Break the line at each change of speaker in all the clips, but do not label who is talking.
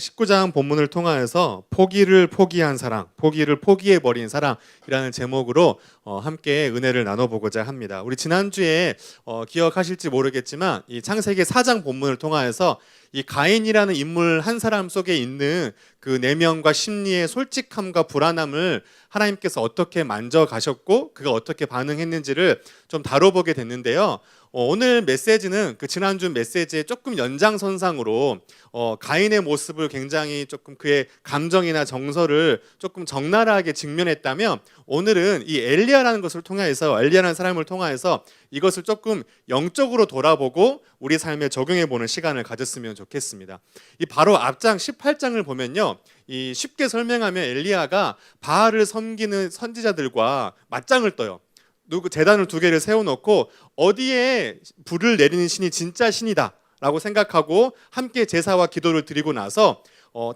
19장 본문을 통하여서 포기를 포기한 사랑, 포기를 포기해버린 사랑이라는 제목으로 함께 은혜를 나눠보고자 합니다. 우리 지난주에 기억하실지 모르겠지만 이 창세기 4장 본문을 통하여서 이 가인이라는 인물 한 사람 속에 있는 그 내면과 심리의 솔직함과 불안함을 하나님께서 어떻게 만져가셨고 그가 어떻게 반응했는지를 좀 다뤄보게 됐는데요. 오늘 메시지는 그 지난주 메시지의 조금 연장선상으로 가인의 모습을 굉장히 조금 그의 감정이나 정서를 조금 적나라하게 직면했다면, 오늘은 이 엘리야라는 것을 통해서, 엘리야라는 사람을 통해서 이것을 조금 영적으로 돌아보고 우리 삶에 적용해보는 시간을 가졌으면 좋겠습니다. 이 바로 앞장 18장을 보면요, 이 쉽게 설명하면 엘리야가 바알을 섬기는 선지자들과 맞짱을 떠요. 제단을 두 개를 세워놓고 어디에 불을 내리는 신이 진짜 신이다 라고 생각하고 함께 제사와 기도를 드리고 나서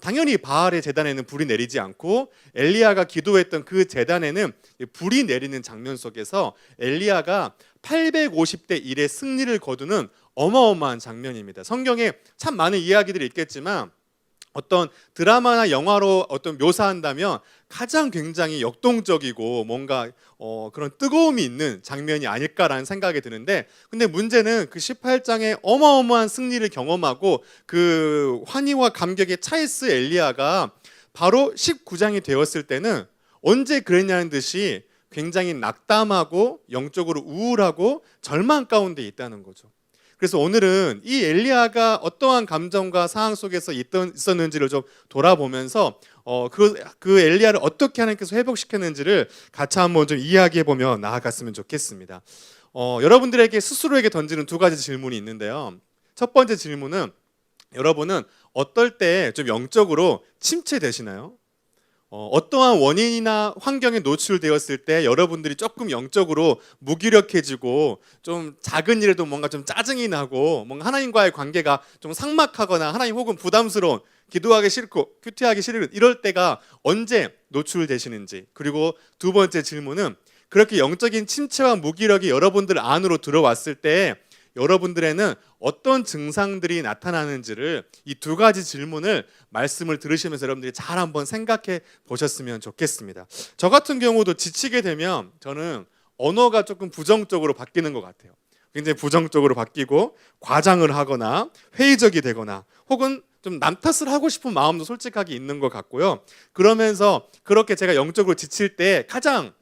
당연히 바알의 제단에는 불이 내리지 않고 엘리야가 기도했던 그 제단에는 불이 내리는 장면 속에서 엘리야가 850대 1의 승리를 거두는 어마어마한 장면입니다. 성경에 참 많은 이야기들이 있겠지만 어떤 드라마나 영화로 어떤 묘사한다면 가장 굉장히 역동적이고 뭔가 그런 뜨거움이 있는 장면이 아닐까라는 생각이 드는데, 근데 문제는 그 18장에 어마어마한 승리를 경험하고 그 환희와 감격에 차있을 엘리야가 바로 19장이 되었을 때는 언제 그랬냐는 듯이 굉장히 낙담하고 영적으로 우울하고 절망 가운데 있다는 거죠. 그래서 오늘은 이 엘리야가 어떠한 감정과 상황 속에서 있었는지를 좀 돌아보면서 그 엘리야를 어떻게 하나님께서 회복시켰는지를 같이 한번 좀 이야기해보며 나아갔으면 좋겠습니다. 여러분들에게 스스로에게 던지는 두 가지 질문이 있는데요. 첫 번째 질문은, 여러분은 어떨 때 좀 영적으로 침체되시나요? 어떠한 원인이나 환경에 노출되었을 때 여러분들이 조금 영적으로 무기력해지고 좀 작은 일에도 뭔가 좀 짜증이 나고 뭔가 하나님과의 관계가 좀 삭막하거나 하나님 혹은 부담스러운, 기도하기 싫고 큐티하기 싫은 이럴 때가 언제 노출되시는지. 그리고 두 번째 질문은, 그렇게 영적인 침체와 무기력이 여러분들 안으로 들어왔을 때 여러분들에는 어떤 증상들이 나타나는지를, 이 두 가지 질문을 말씀을 들으시면서 여러분들이 잘 한번 생각해 보셨으면 좋겠습니다. 저 같은 경우도 지치게 되면 저는 언어가 조금 부정적으로 바뀌는 것 같아요. 굉장히 부정적으로 바뀌고 과장을 하거나 회의적이 되거나 혹은 좀 남 탓을 하고 싶은 마음도 솔직하게 있는 것 같고요. 그러면서 그렇게 제가 영적으로 지칠 때 가장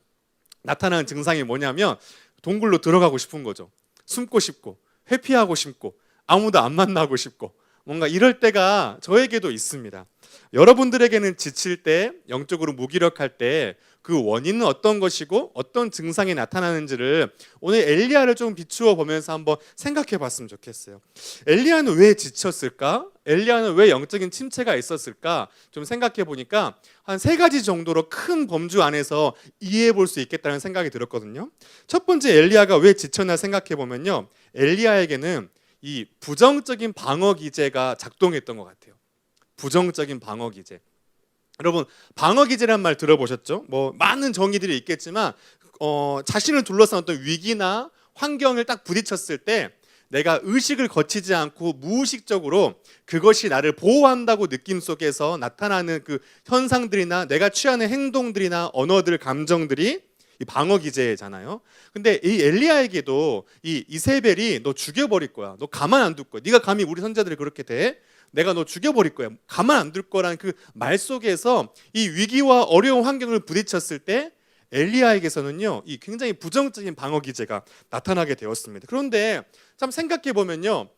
나타나는 증상이 뭐냐면 동굴로 들어가고 싶은 거죠. 숨고 싶고 회피하고 싶고 아무도 안 만나고 싶고 뭔가 이럴 때가 저에게도 있습니다. 여러분들에게는 지칠 때, 영적으로 무기력할 때 그 원인은 어떤 것이고 어떤 증상이 나타나는지를 오늘 엘리야를 좀 비추어 보면서 한번 생각해 봤으면 좋겠어요. 엘리야는 왜 지쳤을까? 엘리야는 왜 영적인 침체가 있었을까? 좀 생각해 보니까 한 세 가지 정도로 큰 범주 안에서 이해해 볼 수 있겠다는 생각이 들었거든요. 첫 번째, 엘리야가 왜 지쳤나 생각해 보면요, 엘리야에게는 이 부정적인 방어 기제가 작동했던 것 같아요. 부정적인 방어 기제. 여러분, 방어 기제란 말 들어보셨죠? 많은 정의들이 있겠지만 자신을 둘러싼 어떤 위기나 환경을 딱 부딪혔을 때 내가 의식을 거치지 않고 무의식적으로 그것이 나를 보호한다고 느낌 속에서 나타나는 그 현상들이나 내가 취하는 행동들이나 언어들, 감정들이 이 방어 기제잖아요. 근데 이 엘리야에게도 이 이세벨이 너 죽여버릴 거야, 너 가만 안 둘 거야, 네가 감히 우리 선자들이 그렇게 돼? 내가 너 죽여버릴 거야, 가만 안 둘 거라는 그 말 속에서 이 위기와 어려운 환경을 부딪혔을 때 엘리야에게서는요, 이 굉장히 부정적인 방어 기제가 나타나게 되었습니다. 그런데 참 생각해 보면요,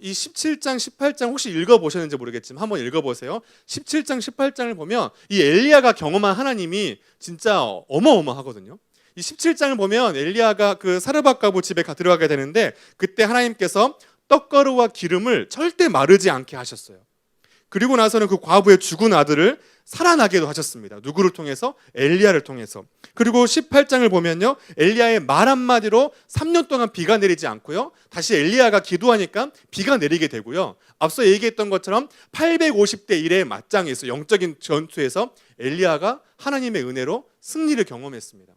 이 17장, 18장 혹시 읽어보셨는지 모르겠지만 한번 읽어보세요. 17장, 18장을 보면 이 엘리야가 경험한 하나님이 진짜 어마어마하거든요. 이 17장을 보면 엘리야가 그 사르밧가부 집에 들어가게 되는데, 그때 하나님께서 떡가루와 기름을 절대 마르지 않게 하셨어요. 그리고 나서는 그 과부의 죽은 아들을 살아나게도 하셨습니다. 누구를 통해서? 엘리야를 통해서. 그리고 18장을 보면요, 엘리야의 말 한마디로 3년 동안 비가 내리지 않고요, 다시 엘리야가 기도하니까 비가 내리게 되고요, 앞서 얘기했던 것처럼 850대 1의 맞짱에서, 영적인 전투에서 엘리야가 하나님의 은혜로 승리를 경험했습니다.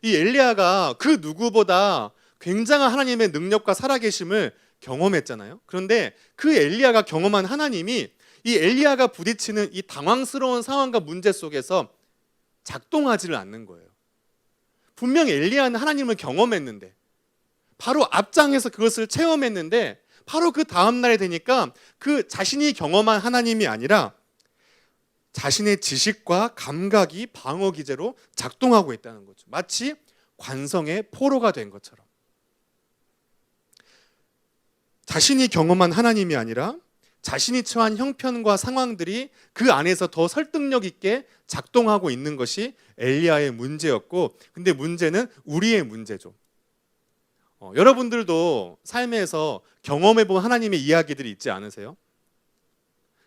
이 엘리야가 그 누구보다 굉장한 하나님의 능력과 살아계심을 경험했잖아요. 그런데 그 엘리야가 경험한 하나님이 이 엘리야가 부딪히는 이 당황스러운 상황과 문제 속에서 작동하지를 않는 거예요. 분명 엘리야는 하나님을 경험했는데, 바로 앞장에서 그것을 체험했는데, 바로 그 다음 날이 되니까 그 자신이 경험한 하나님이 아니라 자신의 지식과 감각이 방어 기제로 작동하고 있다는 거죠. 마치 관성의 포로가 된 것처럼. 자신이 경험한 하나님이 아니라 자신이 처한 형편과 상황들이 그 안에서 더 설득력 있게 작동하고 있는 것이 엘리야의 문제였고, 근데 문제는 우리의 문제죠. 여러분들도 삶에서 경험해본 하나님의 이야기들이 있지 않으세요?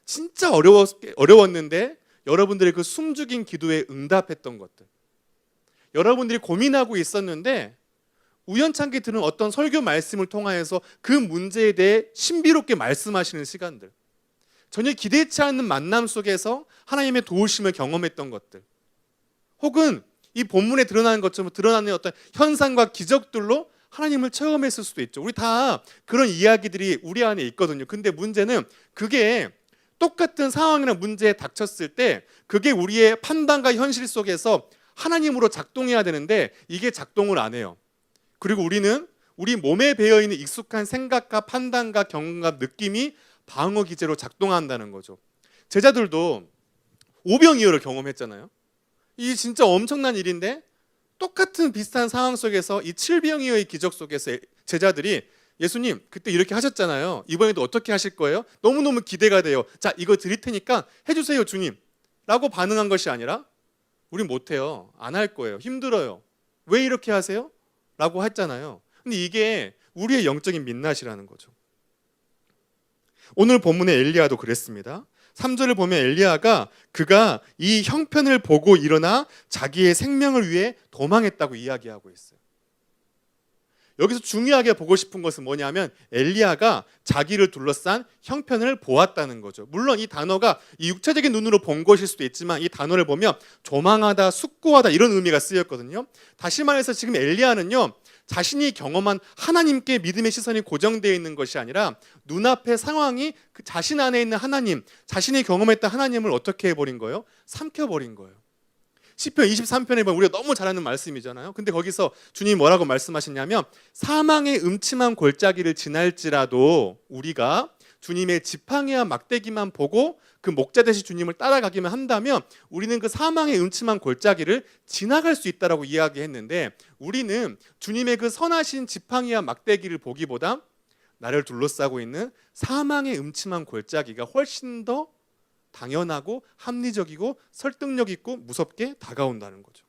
진짜 어려웠는데 여러분들의 그 숨죽인 기도에 응답했던 것들, 여러분들이 고민하고 있었는데 우연찮게 들은 어떤 설교 말씀을 통하여서 그 문제에 대해 신비롭게 말씀하시는 시간들, 전혀 기대치 않는 만남 속에서 하나님의 도우심을 경험했던 것들, 혹은 이 본문에 드러나는 것처럼 드러나는 어떤 현상과 기적들로 하나님을 체험했을 수도 있죠. 우리 다 그런 이야기들이 우리 안에 있거든요. 근데 문제는 그게 똑같은 상황이나 문제에 닥쳤을 때 그게 우리의 판단과 현실 속에서 하나님으로 작동해야 되는데 이게 작동을 안 해요. 그리고 우리는 우리 몸에 배어있는 익숙한 생각과 판단과 경험과 느낌이 방어 기제로 작동한다는 거죠. 제자들도 오병이어를 경험했잖아요. 이 진짜 엄청난 일인데 똑같은 비슷한 상황 속에서 이 칠병이어의 기적 속에서 제자들이 예수님 그때 이렇게 하셨잖아요. 이번에도 어떻게 하실 거예요? 너무너무 기대가 돼요. 자, 이거 드릴 테니까 해주세요 주님 라고 반응한 것이 아니라 우린 못해요. 안 할 거예요. 힘들어요. 왜 이렇게 하세요? 라고 했잖아요. 근데 이게 우리의 영적인 민낯이라는 거죠. 오늘 본문의 엘리야도 그랬습니다. 3절을 보면 엘리야가 그가 이 형편을 보고 일어나 자기의 생명을 위해 도망했다고 이야기하고 있어요. 여기서 중요하게 보고 싶은 것은 뭐냐면 엘리야가 자기를 둘러싼 형편을 보았다는 거죠. 물론 이 단어가 이 육체적인 눈으로 본 것일 수도 있지만 이 단어를 보면 조망하다, 숙고하다 이런 의미가 쓰였거든요. 다시 말해서 지금 엘리야는요, 자신이 경험한 하나님께 믿음의 시선이 고정되어 있는 것이 아니라 눈앞의 상황이 그 자신 안에 있는 하나님, 자신이 경험했던 하나님을 어떻게 해버린 거예요? 삼켜버린 거예요. 시편 23편에 보면 우리가 너무 잘 아는 말씀이잖아요. 근데 거기서 주님이 뭐라고 말씀하셨냐면 사망의 음침한 골짜기를 지날지라도 우리가 주님의 지팡이와 막대기만 보고 그 목자 되신 주님을 따라가기만 한다면 우리는 그 사망의 음침한 골짜기를 지나갈 수 있다라고 이야기했는데, 우리는 주님의 그 선하신 지팡이와 막대기를 보기보다 나를 둘러싸고 있는 사망의 음침한 골짜기가 훨씬 더 당연하고 합리적이고 설득력 있고 무섭게 다가온다는 거죠.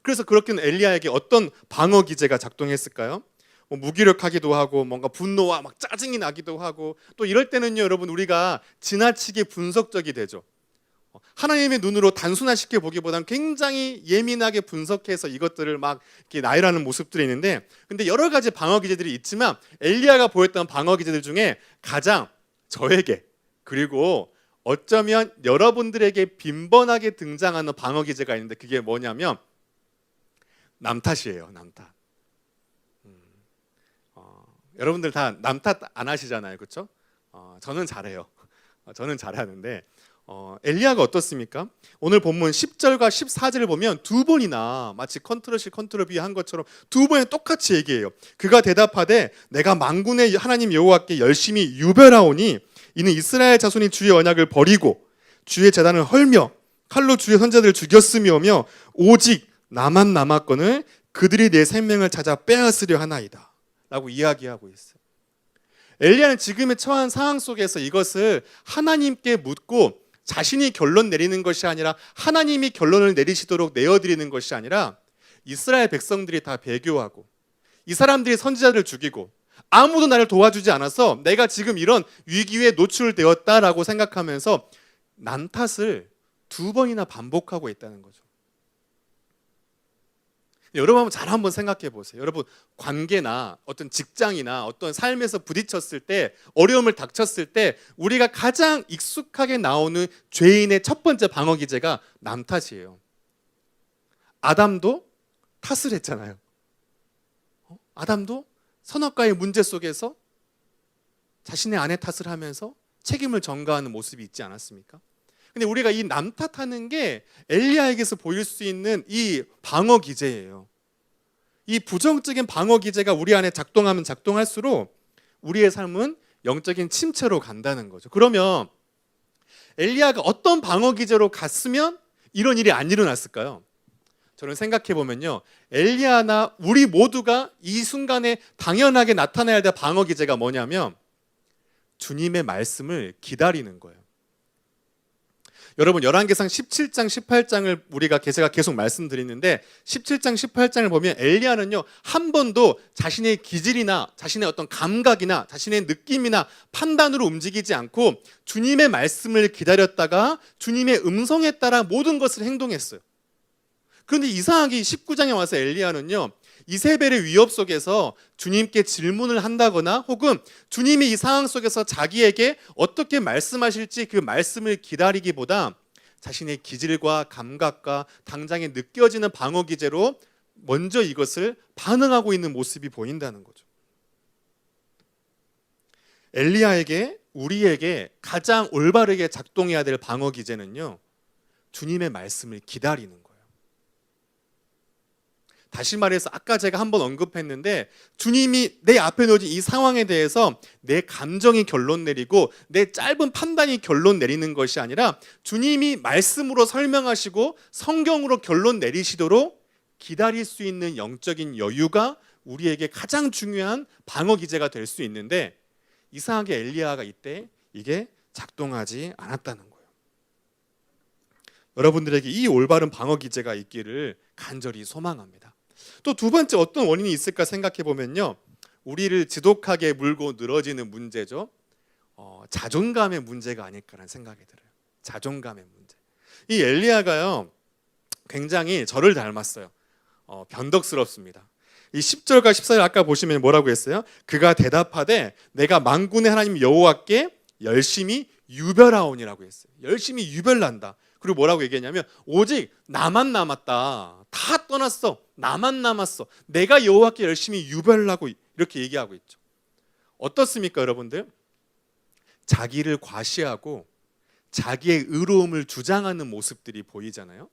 그래서 그렇게는 엘리야에게 어떤 방어 기제가 작동했을까요? 무기력하기도 하고 뭔가 분노와 막 짜증이 나기도 하고, 또 이럴 때는요 여러분 우리가 지나치게 분석적이 되죠. 하나님의 눈으로 단순화시켜 보기보다는 굉장히 예민하게 분석해서 이것들을 막 이렇게 나열하는 모습들이 있는데, 근데 여러 가지 방어 기제들이 있지만 엘리야가 보였던 방어 기제들 중에 가장 저에게 그리고 어쩌면 여러분들에게 빈번하게 등장하는 방어 기제가 있는데 그게 뭐냐면 남 탓이에요. 남 탓. 여러분들 다 남 탓 안 하시잖아요, 그렇죠? 저는 잘해요. 저는 잘하는데 엘리야가 어떻습니까? 오늘 본문 10절과 14절을 보면 두 번이나 마치 컨트롤 C 컨트롤 V 한 것처럼 두 번에 똑같이 얘기해요. 그가 대답하되 내가 만군의 하나님 여호와께 열심히 유별하오니 이는 이스라엘 자손이 주의 언약을 버리고 주의 제단을 헐며 칼로 주의 선자들을 죽였으며며 오직 나만 남았거늘 그들이 내 생명을 찾아 빼앗으려 하나이다 라고 이야기하고 있어요. 엘리야는 지금의 처한 상황 속에서 이것을 하나님께 묻고 자신이 결론 내리는 것이 아니라 하나님이 결론을 내리시도록 내어드리는 것이 아니라 이스라엘 백성들이 다 배교하고 이 사람들이 선지자들을 죽이고 아무도 나를 도와주지 않아서 내가 지금 이런 위기에 노출되었다라고 생각하면서 남 탓을 두 번이나 반복하고 있다는 거죠. 여러분 잘 한번 생각해 보세요. 여러분 관계나 어떤 직장이나 어떤 삶에서 부딪혔을 때, 어려움을 닥쳤을 때 우리가 가장 익숙하게 나오는 죄인의 첫 번째 방어 기제가 남 탓이에요. 아담도 탓을 했잖아요. 아담도 선악과의 문제 속에서 자신의 아내 탓을 하면서 책임을 전가하는 모습이 있지 않았습니까? 근데 우리가 이 남 탓하는 게 엘리야에게서 보일 수 있는 이 방어 기제예요. 이 부정적인 방어 기제가 우리 안에 작동하면 작동할수록 우리의 삶은 영적인 침체로 간다는 거죠. 그러면 엘리야가 어떤 방어 기제로 갔으면 이런 일이 안 일어났을까요? 저는 생각해 보면요, 엘리야나 우리 모두가 이 순간에 당연하게 나타나야 될 방어 기제가 뭐냐면 주님의 말씀을 기다리는 거예요. 여러분, 열왕기상 17장 18장을 제가 계속 말씀드리는데 17장 18장을 보면 엘리야는요, 한 번도 자신의 기질이나 자신의 어떤 감각이나 자신의 느낌이나 판단으로 움직이지 않고 주님의 말씀을 기다렸다가 주님의 음성에 따라 모든 것을 행동했어요. 그런데 이상하게 19장에 와서 엘리야는요, 이세벨의 위협 속에서 주님께 질문을 한다거나 혹은 주님이 이 상황 속에서 자기에게 어떻게 말씀하실지 그 말씀을 기다리기보다 자신의 기질과 감각과 당장에 느껴지는 방어 기제로 먼저 이것을 반응하고 있는 모습이 보인다는 거죠. 엘리야에게, 우리에게 가장 올바르게 작동해야 될 방어 기제는요, 주님의 말씀을 기다리는 거예요. 다시 말해서 아까 제가 한번 언급했는데 주님이 내 앞에 놓여진 이 상황에 대해서 내 감정이 결론 내리고 내 짧은 판단이 결론 내리는 것이 아니라 주님이 말씀으로 설명하시고 성경으로 결론 내리시도록 기다릴 수 있는 영적인 여유가 우리에게 가장 중요한 방어 기제가 될 수 있는데 이상하게 엘리야가 이때 이게 작동하지 않았다는 거예요. 여러분들에게 이 올바른 방어 기제가 있기를 간절히 소망합니다. 또 두 번째 어떤 원인이 있을까 생각해 보면요, 우리를 지독하게 물고 늘어지는 문제죠. 자존감의 문제가 아닐까라는 생각이 들어요. 자존감의 문제. 이 엘리야가요, 굉장히 저를 닮았어요. 변덕스럽습니다. 이 10절과 14절 아까 보시면 뭐라고 했어요? 그가 대답하되 내가 만군의 하나님 여호와께 열심히 유별하오니라고 했어요. 열심히 유별난다. 그리고 뭐라고 얘기했냐면 오직 나만 남았다. 다 떠났어. 나만 남았어. 내가 여호와께 열심히 유별하고, 이렇게 얘기하고 있죠. 어떻습니까, 여러분들? 자기를 과시하고 자기의 의로움을 주장하는 모습들이 보이잖아요.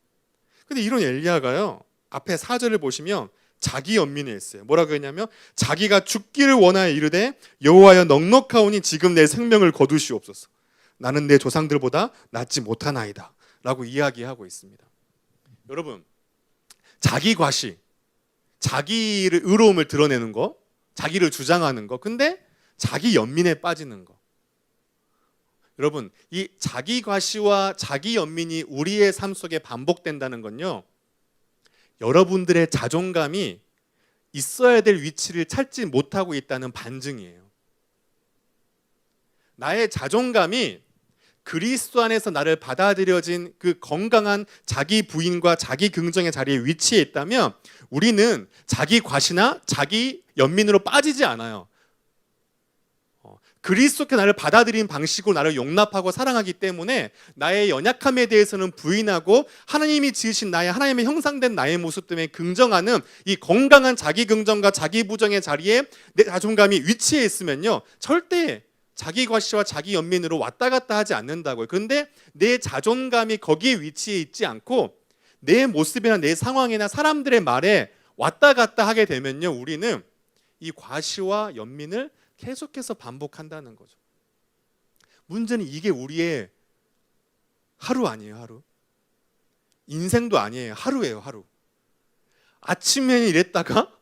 근데 이런 엘리야가요, 앞에 4절을 보시면 자기 연민을 했어요. 뭐라고 했냐면 자기가 죽기를 원하여 이르되 여호와여 넉넉하오니 지금 내 생명을 거두시옵소서. 나는 내 조상들보다 낫지 못하나이다 라고 이야기하고 있습니다. 여러분, 자기 과시, 자기를 의로움을 드러내는 거, 자기를 주장하는 거, 근데 자기 연민에 빠지는 거. 여러분, 이 자기 과시와 자기 연민이 우리의 삶 속에 반복된다는 건요, 여러분들의 자존감이 있어야 될 위치를 찾지 못하고 있다는 반증이에요. 나의 자존감이 그리스도 안에서 나를 받아들여진 그 건강한 자기 부인과 자기 긍정의 자리에 위치해 있다면 우리는 자기 과시나 자기 연민으로 빠지지 않아요. 그리스도께 나를 받아들인 방식으로 나를 용납하고 사랑하기 때문에 나의 연약함에 대해서는 부인하고 하나님이 지으신 하나님의 형상된 나의 모습 때문에 긍정하는 이 건강한 자기 긍정과 자기 부정의 자리에 내 자존감이 위치해 있으면요, 절대 자기 과시와 자기 연민으로 왔다 갔다 하지 않는다고요. 그런데 내 자존감이 거기에 위치해 있지 않고 내 모습이나 내 상황이나 사람들의 말에 왔다 갔다 하게 되면요, 우리는 이 과시와 연민을 계속해서 반복한다는 거죠. 문제는 이게 우리의 하루 아니에요, 하루. 인생도 아니에요, 하루예요, 하루. 아침에는 이랬다가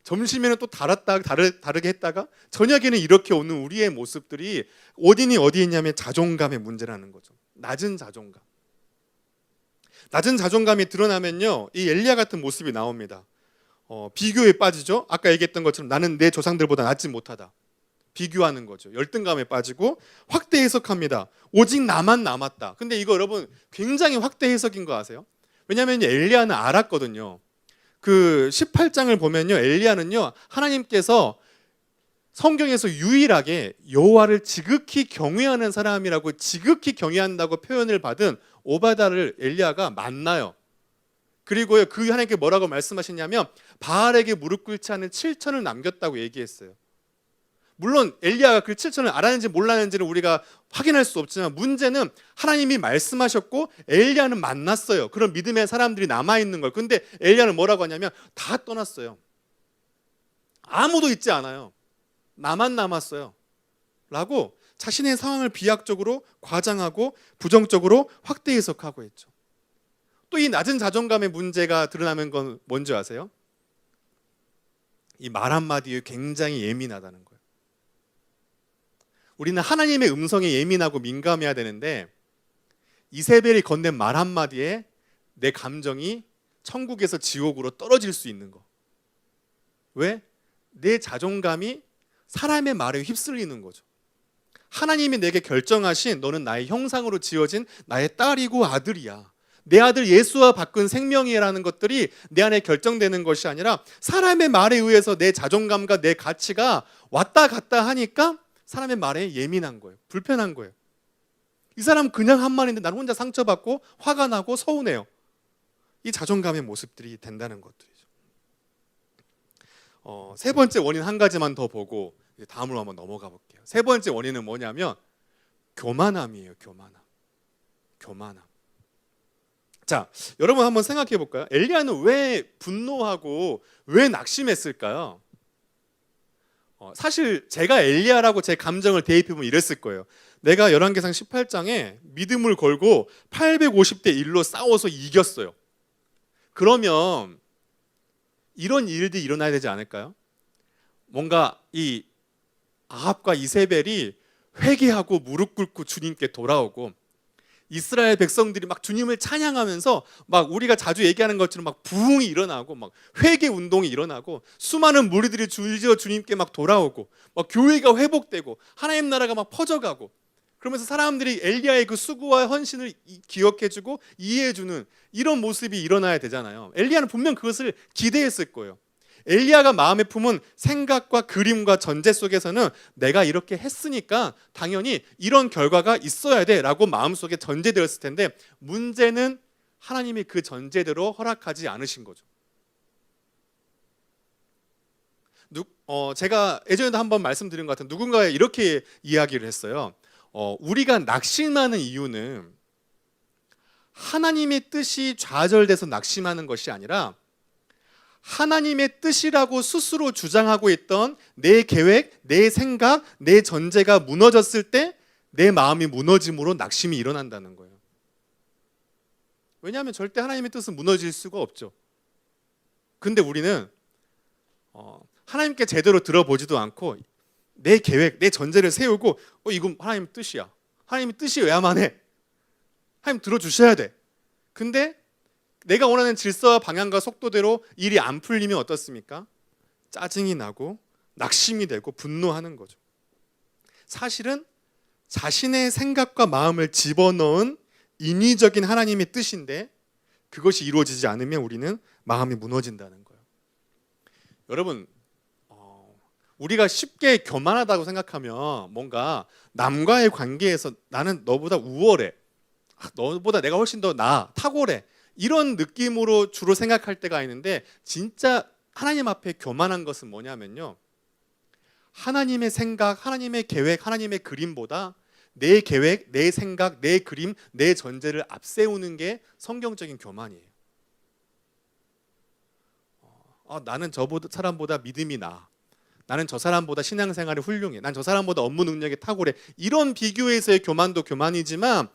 점심에는 또 다르게 했다가 저녁에는 이렇게 오는 우리의 모습들이 어디에 있냐면 자존감의 문제라는 거죠. 낮은 자존감. 낮은 자존감이 드러나면요, 이 엘리야 같은 모습이 나옵니다. 비교에 빠지죠. 아까 얘기했던 것처럼 나는 내 조상들보다 낫지 못하다. 비교하는 거죠. 열등감에 빠지고 확대 해석합니다. 오직 나만 남았다. 근데 이거 여러분 굉장히 확대 해석인 거 아세요? 왜냐하면 엘리야는 알았거든요. 그 18장을 보면요, 엘리야는요, 하나님께서 성경에서 유일하게 여호와를 지극히 경외하는 사람이라고, 지극히 경외한다고 표현을 받은 오바다를 엘리야가 만나요. 그리고요, 그 하나님께 뭐라고 말씀하셨냐면 바알에게 무릎 꿇지 않은 7천을 남겼다고 얘기했어요. 물론 엘리야가 그 7천을 알았는지 몰랐는지는 우리가 확인할 수 없지만 문제는 하나님이 말씀하셨고 엘리야는 만났어요. 그런 믿음의 사람들이 남아있는 걸. 근데 엘리야는 뭐라고 하냐면 다 떠났어요. 아무도 있지 않아요. 나만 남았어요. 라고 자신의 상황을 비약적으로 과장하고 부정적으로 확대 해석하고 있죠. 또 이 낮은 자존감의 문제가 드러나는 건 뭔지 아세요? 이 말 한마디에 굉장히 예민하다는 거예요. 우리는 하나님의 음성에 예민하고 민감해야 되는데 이세벨이 건넨 말 한마디에 내 감정이 천국에서 지옥으로 떨어질 수 있는 거. 왜? 내 자존감이 사람의 말에 휩쓸리는 거죠. 하나님이 내게 결정하신 너는 나의 형상으로 지어진 나의 딸이고 아들이야. 내 아들 예수와 바꾼 생명이라는 것들이 내 안에 결정되는 것이 아니라 사람의 말에 의해서 내 자존감과 내 가치가 왔다 갔다 하니까 사람의 말에 예민한 거예요. 불편한 거예요. 이 사람 그냥 한 말인데 난 혼자 상처받고 화가 나고 서운해요. 이 자존감의 모습들이 된다는 것들이죠. 세 번째 원인 한 가지만 더 보고 다음으로 한번 넘어가 볼게요. 세 번째 원인은 뭐냐면 교만함이에요. 교만함. 자, 여러분 한번 생각해 볼까요? 엘리야는 왜 분노하고 왜 낙심했을까요? 사실 제가 엘리야라고 제 감정을 대입해보면 이랬을 거예요. 내가 열왕기상 18장에 믿음을 걸고 850대 1로 싸워서 이겼어요. 그러면 이런 일들이 일어나야 되지 않을까요? 뭔가 이 아합과 이세벨이 회개하고 무릎 꿇고 주님께 돌아오고 이스라엘 백성들이 막 주님을 찬양하면서 막 우리가 자주 얘기하는 것처럼 막 부흥이 일어나고 막 회개 운동이 일어나고 수많은 무리들이 줄지어 주님께 막 돌아오고 막 교회가 회복되고 하나님 나라가 막 퍼져가고 그러면서 사람들이 엘리야의 그 수고와 헌신을 기억해주고 이해해주는 이런 모습이 일어나야 되잖아요. 엘리야는 분명 그것을 기대했을 거예요. 엘리야가 마음에 품은 생각과 그림과 전제 속에서는 내가 이렇게 했으니까 당연히 이런 결과가 있어야 돼라고 마음속에 전제되었을 텐데 문제는 하나님이 그 전제대로 허락하지 않으신 거죠. 제가 예전에도 한번 말씀드린 것 같은 누군가가 이렇게 이야기를 했어요. 우리가 낙심하는 이유는 하나님의 뜻이 좌절돼서 낙심하는 것이 아니라 하나님의 뜻이라고 스스로 주장하고 있던 내 계획, 내 생각, 내 전제가 무너졌을 때 내 마음이 무너짐으로 낙심이 일어난다는 거예요. 왜냐하면 절대 하나님의 뜻은 무너질 수가 없죠. 근데 우리는 하나님께 제대로 들어보지도 않고 내 계획, 내 전제를 세우고 이건 하나님 뜻이야. 하나님의 뜻이어야만 해. 하나님 들어주셔야 돼. 근데 내가 원하는 질서와 방향과 속도대로 일이 안 풀리면 어떻습니까? 짜증이 나고 낙심이 되고 분노하는 거죠. 사실은 자신의 생각과 마음을 집어넣은 인위적인 하나님의 뜻인데 그것이 이루어지지 않으면 우리는 마음이 무너진다는 거예요. 여러분, 우리가 쉽게 교만하다고 생각하면 뭔가 남과의 관계에서 나는 너보다 우월해, 너보다 내가 훨씬 더 나아, 탁월해 이런 느낌으로 주로 생각할 때가 있는데 진짜 하나님 앞에 교만한 것은 뭐냐면요, 하나님의 생각, 하나님의 계획, 하나님의 그림보다 내 계획, 내 생각, 내 그림, 내 전제를 앞세우는 게 성경적인 교만이에요. 나는 저 사람보다 믿음이 나아, 나는 저 사람보다 신앙생활이 훌륭해, 난 저 사람보다 업무 능력이 탁월해, 이런 비교에서의 교만도 교만이지만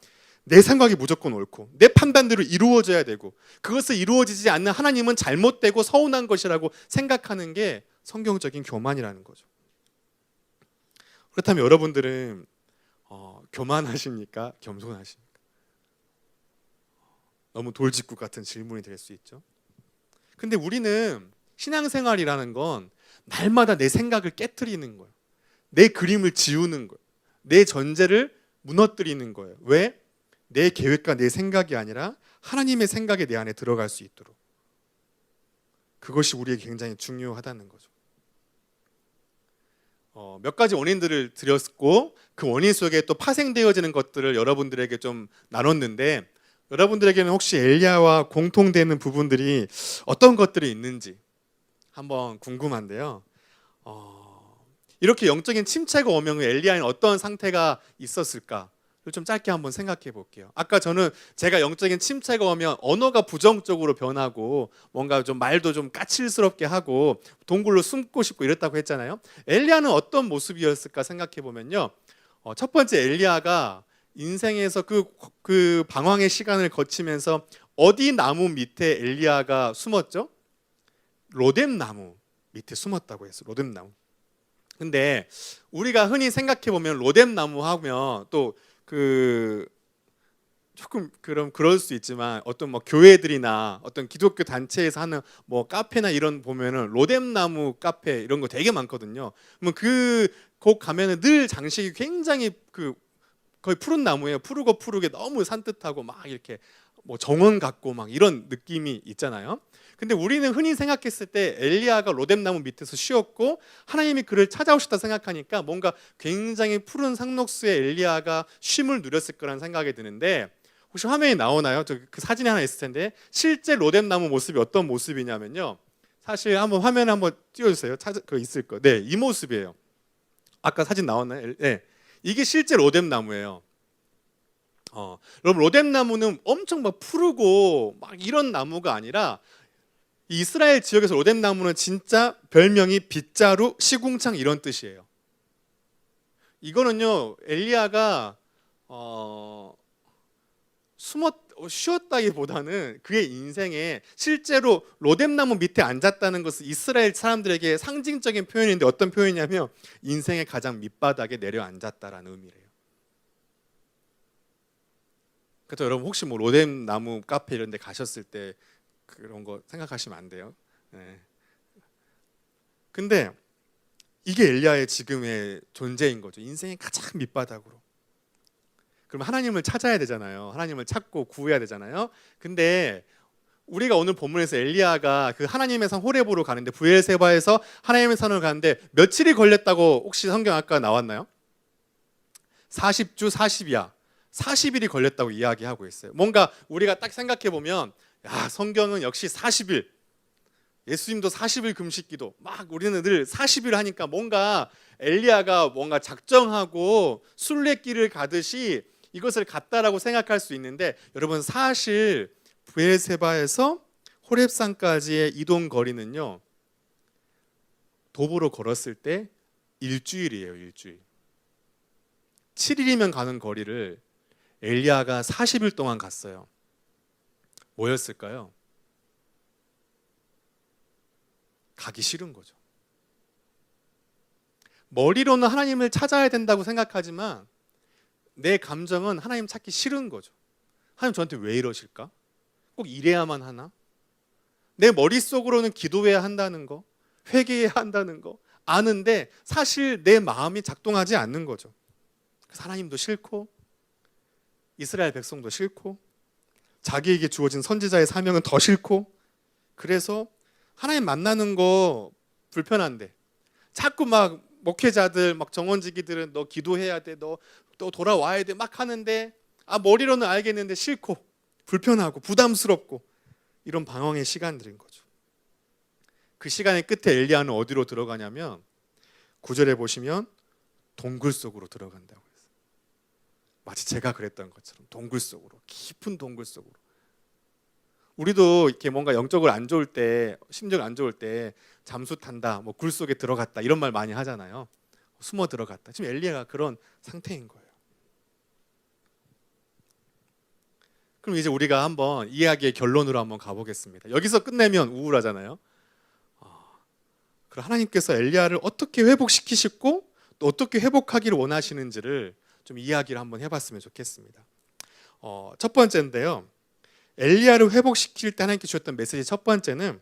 내 생각이 무조건 옳고 내 판단대로 이루어져야 되고 그것을 이루어지지 않는 하나님은 잘못되고 서운한 것이라고 생각하는 게 성경적인 교만이라는 거죠. 그렇다면 여러분들은 교만하십니까? 겸손하십니까? 너무 돌직구 같은 질문이 될 수 있죠. 근데 우리는 신앙생활이라는 건 날마다 내 생각을 깨트리는 거예요. 내 그림을 지우는 거예요. 내 전제를 무너뜨리는 거예요. 왜? 내 계획과 내 생각이 아니라 하나님의 생각이 내 안에 들어갈 수 있도록. 그것이 우리에게 굉장히 중요하다는 거죠. 몇 가지 원인들을 드렸고 그 원인 속에 또 파생되어지는 것들을 여러분들에게 좀 나눴는데 여러분들에게는 혹시 엘리야와 공통되는 부분들이 어떤 것들이 있는지 한번 궁금한데요. 이렇게 영적인 침체가 오면 엘리야는 어떤 상태가 있었을까? 좀 짧게 한번 생각해 볼게요. 아까 저는 제가 영적인 침체가 오면 언어가 부정적으로 변하고 뭔가 좀 말도 좀 까칠스럽게 하고 동굴로 숨고 싶고 이랬다고 했잖아요. 엘리야는 어떤 모습이었을까 생각해 보면요. 첫 번째, 엘리야가 인생에서 그 방황의 시간을 거치면서 어디 나무 밑에 엘리야가 숨었죠? 로뎀 나무 밑에 숨었다고 했어요. 로뎀 나무. 근데 우리가 흔히 생각해 보면 로뎀 나무 하면 또 조금 그럴 수 있지만 어떤 뭐 교회들이나 어떤 기독교 단체에서 하는 뭐 카페나 이런 보면은 로뎀 나무 카페 이런 거 되게 많거든요. 그러면 곳 가면은 늘 장식이 굉장히 거의 푸른 나무예요. 푸르고 푸르게 너무 산뜻하고 막 이렇게 뭐 정원 같고 막 이런 느낌이 있잖아요. 근데 우리는 흔히 생각했을 때 엘리야가 로뎀 나무 밑에서 쉬었고 하나님이 그를 찾아오셨다 생각하니까 뭔가 굉장히 푸른 상록수에 엘리야가 쉼을 누렸을 거라는 생각이 드는데, 혹시 화면에 나오나요? 그 사진이 하나 있을 텐데 실제 로뎀 나무 모습이 어떤 모습이냐면요. 사실 한번 화면에 한번 띄워주세요. 있을 거. 네, 이 모습이에요. 아까 사진 나왔나요? 네, 이게 실제 로뎀 나무예요. 여러분, 로뎀 나무는 엄청 막 푸르고 막 이런 나무가 아니라 이스라엘 지역에서 로뎀 나무는 진짜 별명이 빗자루, 시궁창 이런 뜻이에요. 이거는요, 엘리야가 쉬었다기보다는 그의 인생에 실제로 로뎀 나무 밑에 앉았다는 것은 이스라엘 사람들에게 상징적인 표현인데 어떤 표현이냐면 인생의 가장 밑바닥에 내려앉았다라는 의미래요. 그래서 여러분 혹시 뭐 로뎀 나무 카페 이런 데 가셨을 때 그런 거 생각하시면 안 돼요. 네. 근데 이게 엘리야의 지금의 존재인 거죠. 인생의 가장 밑바닥으로. 그럼 하나님을 찾아야 되잖아요. 하나님을 찾고 구해야 되잖아요. 근데 우리가 오늘 본문에서 엘리야가 그 하나님의 산 호렙으로 가는데 브엘세바에서 하나님의 산으로 가는데 며칠이 걸렸다고 혹시 성경 아까 나왔나요? 40주 40이야. 40일이 걸렸다고 이야기하고 있어요. 뭔가 우리가 딱 생각해 보면 야, 성경은 역시 40일. 예수님도 40일 금식기도 막 우리는 늘 40일 하니까 뭔가 엘리야가 뭔가 작정하고 순례길을 가듯이 이것을 갔다라고 생각할 수 있는데, 여러분 사실 브엘세바에서 호렙산까지의 이동 거리는요, 도보로 걸었을 때 일주일이에요. 일주일. 7일이면 가는 거리를 엘리야가 40일 동안 갔어요. 뭐였을까요? 가기 싫은 거죠. 머리로는 하나님을 찾아야 된다고 생각하지만 내 감정은 하나님 찾기 싫은 거죠. 하나님 저한테 왜 이러실까? 꼭 이래야만 하나? 내 머릿속으로는 기도해야 한다는 거, 회개해야 한다는 거 아는데 사실 내 마음이 작동하지 않는 거죠. 그래서 하나님도 싫고 이스라엘 백성도 싫고 자기에게 주어진 선지자의 사명은 더 싫고, 그래서 하나님 만나는 거 불편한데 자꾸 막 목회자들 막 정원지기들은 너 기도해야 돼, 너 또 돌아와야 돼 막 하는데 머리로는 알겠는데 싫고 불편하고 부담스럽고 이런 방황의 시간들인 거죠. 그 시간의 끝에 엘리야는 어디로 들어가냐면 9절에 보시면 동굴 속으로 들어간다고 했어요. 마치 제가 그랬던 것처럼 동굴 속으로, 깊은 동굴 속으로. 우리도 이렇게 뭔가 영적으로 안 좋을 때, 심정 안 좋을 때 잠수 탄다, 뭐 굴 속에 들어갔다 이런 말 많이 하잖아요. 숨어 들어갔다. 지금 엘리야가 그런 상태인 거예요. 그럼 이제 우리가 한번 이야기의 결론으로 한번 가보겠습니다. 여기서 끝내면 우울하잖아요. 그럼 하나님께서 엘리야를 어떻게 회복시키시고 또 어떻게 회복하기를 원하시는지를 좀 이야기를 한번 해봤으면 좋겠습니다. 첫 번째인데요, 엘리야를 회복시킬 때 하나님께 주셨던 메시지 첫 번째는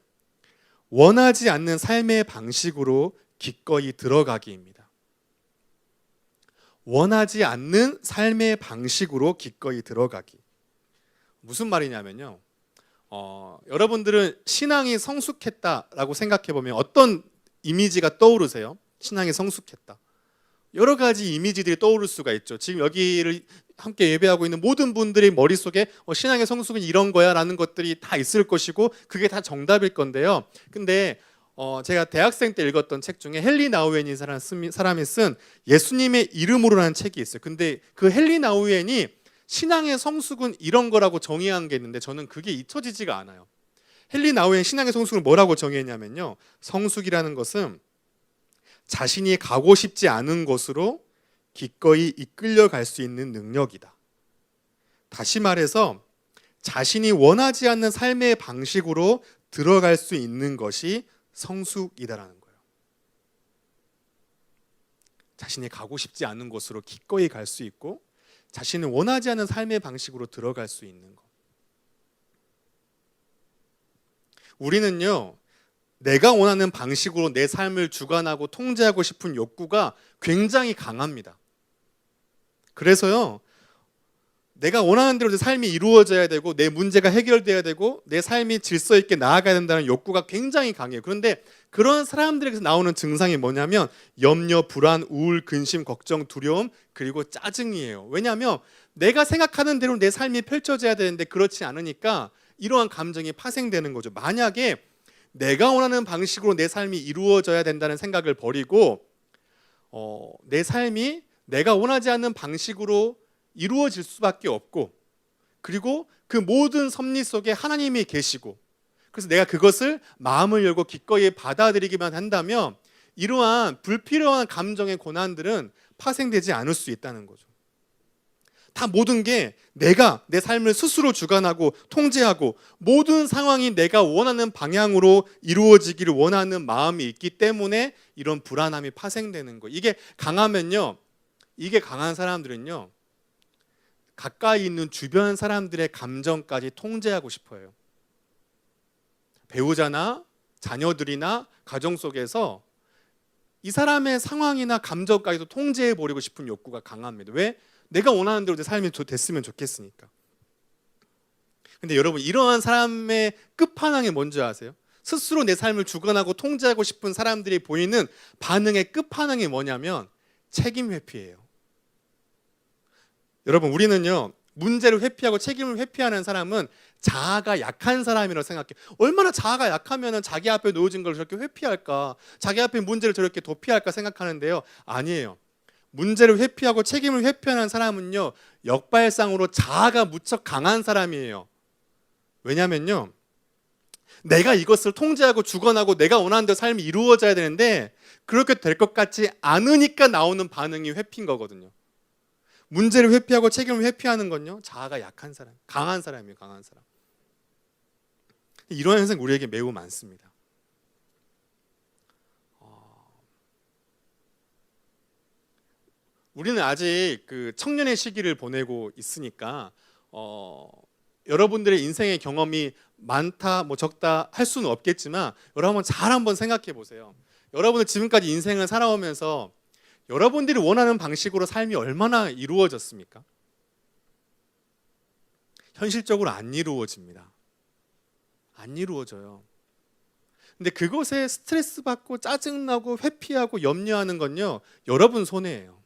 원하지 않는 삶의 방식으로 기꺼이 들어가기입니다. 원하지 않는 삶의 방식으로 기꺼이 들어가기. 무슨 말이냐면요, 여러분들은 신앙이 성숙했다라고 생각해 보면 어떤 이미지가 떠오르세요? 신앙이 성숙했다. 여러 가지 이미지들이 떠오를 수가 있죠. 지금 여기를 함께 예배하고 있는 모든 분들의 머릿속에 신앙의 성숙은 이런 거야 라는 것들이 다 있을 것이고 그게 다 정답일 건데요. 근데 제가 대학생 때 읽었던 책 중에 헨리 나우엔이 사람이 쓴 예수님의 이름으로라는 책이 있어요. 근데 그 헨리 나우엔이 신앙의 성숙은 이런 거라고 정의한 게 있는데 저는 그게 잊혀지지가 않아요. 헨리 나우엔 신앙의 성숙을 뭐라고 정의했냐면요, 성숙이라는 것은 자신이 가고 싶지 않은 곳으로 기꺼이 이끌려갈 수 있는 능력이다. 다시 말해서 자신이 원하지 않는 삶의 방식으로 들어갈 수 있는 것이 성숙이다라는 거예요. 자신이 가고 싶지 않은 곳으로 기꺼이 갈 수 있고 자신이 원하지 않는 삶의 방식으로 들어갈 수 있는 것. 우리는요, 내가 원하는 방식으로 내 삶을 주관하고 통제하고 싶은 욕구가 굉장히 강합니다. 그래서요, 내가 원하는 대로 내 삶이 이루어져야 되고 내 문제가 해결돼야 되고 내 삶이 질서 있게 나아가야 된다는 욕구가 굉장히 강해요. 그런데 그런 사람들에게서 나오는 증상이 뭐냐면 염려, 불안, 우울, 근심, 걱정, 두려움, 그리고 짜증이에요. 왜냐하면 내가 생각하는 대로 내 삶이 펼쳐져야 되는데 그렇지 않으니까 이러한 감정이 파생되는 거죠. 만약에 내가 원하는 방식으로 내 삶이 이루어져야 된다는 생각을 버리고 내 삶이 내가 원하지 않는 방식으로 이루어질 수밖에 없고, 그리고 그 모든 섭리 속에 하나님이 계시고, 그래서 내가 그것을 마음을 열고 기꺼이 받아들이기만 한다면 이러한 불필요한 감정의 고난들은 파생되지 않을 수 있다는 거죠. 다 모든 게 내가 내 삶을 스스로 주관하고 통제하고 모든 상황이 내가 원하는 방향으로 이루어지기를 원하는 마음이 있기 때문에 이런 불안함이 파생되는 거예요. 이게 강하면요, 이게 강한 사람들은요, 가까이 있는 주변 사람들의 감정까지 통제하고 싶어요. 배우자나 자녀들이나 가정 속에서 이 사람의 상황이나 감정까지도 통제해버리고 싶은 욕구가 강합니다. 왜? 내가 원하는 대로 내 삶이 됐으면 좋겠으니까. 근데 여러분, 이러한 사람의 끝판왕이 뭔지 아세요? 스스로 내 삶을 주관하고 통제하고 싶은 사람들이 보이는 반응의 끝판왕이 뭐냐면 책임 회피예요. 여러분, 우리는요, 문제를 회피하고 책임을 회피하는 사람은 자아가 약한 사람이라고 생각해요. 얼마나 자아가 약하면 자기 앞에 놓여진 걸 저렇게 회피할까, 자기 앞에 문제를 저렇게 도피할까 생각하는데요, 아니에요. 문제를 회피하고 책임을 회피하는 사람은요, 역발상으로 자아가 무척 강한 사람이에요. 왜냐면요, 내가 이것을 통제하고 주관하고 내가 원하는 대로 삶이 이루어져야 되는데 그렇게 될 것 같지 않으니까 나오는 반응이 회피인 거거든요. 문제를 회피하고 책임을 회피하는 건요, 자아가 약한 사람, 강한 사람이에요. 강한 사람. 이런 현상이 우리에게 매우 많습니다. 우리는 아직 그 청년의 시기를 보내고 있으니까 여러분들의 인생의 경험이 많다, 뭐 적다 할 수는 없겠지만 여러분 잘 한번 생각해 보세요. 여러분들 지금까지 인생을 살아오면서 여러분들이 원하는 방식으로 삶이 얼마나 이루어졌습니까? 현실적으로 안 이루어집니다. 안 이루어져요. 근데 그것에 스트레스 받고 짜증나고 회피하고 염려하는 건요, 여러분 손해예요.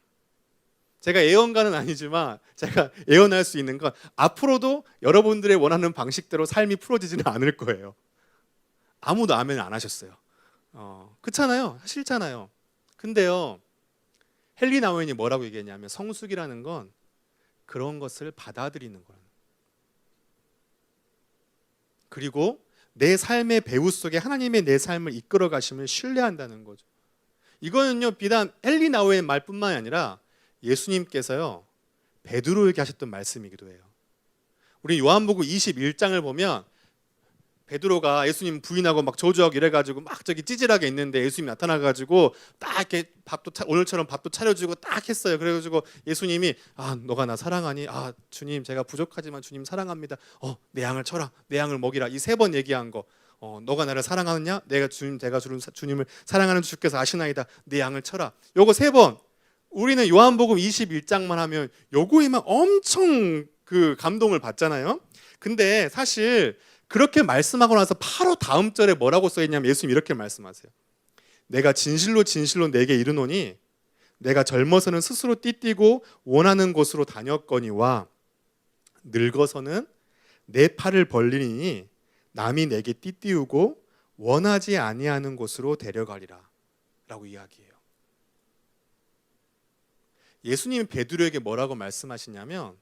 제가 예언가는 아니지만 제가 예언할 수 있는 건 앞으로도 여러분들의 원하는 방식대로 삶이 풀어지지는 않을 거예요. 아무도 아멘 안 하셨어요. 그렇잖아요. 싫잖아요. 근데요, 헨리 나우엔이 뭐라고 얘기했냐면 성숙이라는 건 그런 것을 받아들이는 거예요. 그리고 내 삶의 배후 속에 하나님의 내 삶을 이끌어 가심을 신뢰한다는 거죠. 이거는요, 비단 헨리 나우엔 말뿐만이 아니라 예수님께서요, 베드로에게 하셨던 말씀이기도 해요. 우리 요한복음 21장을 보면 베드로가 예수님 부인하고 막 저주하고 이래가지고 막 저기 찌질하게 있는데 예수님이 나타나가지고 딱 이렇게 오늘처럼 밥도 차려주고 딱 했어요. 그래가지고 예수님이 너가 나 사랑하니? 주님 제가 부족하지만 주님 사랑합니다. 내 양을 쳐라, 내 양을 먹이라. 이 3번 얘기한 거. 너가 나를 사랑하느냐? 내가 주님을 사랑하는 주께서 아시나이다. 내 양을 쳐라. 요거 3번. 우리는 요한복음 21장만 하면 요거에만 엄청 그 감동을 받잖아요. 근데 사실 그렇게 말씀하고 나서 바로 다음 절에 뭐라고 써있냐면 예수님 이렇게 말씀하세요. 내가 진실로 진실로 내게 이르노니 내가 젊어서는 스스로 띠띠고 원하는 곳으로 다녔거니와 늙어서는 내 팔을 벌리니 남이 내게 띠띠우고 원하지 아니하는 곳으로 데려가리라 라고 이야기해요. 예수님이 베드로에게 뭐라고 말씀하시냐면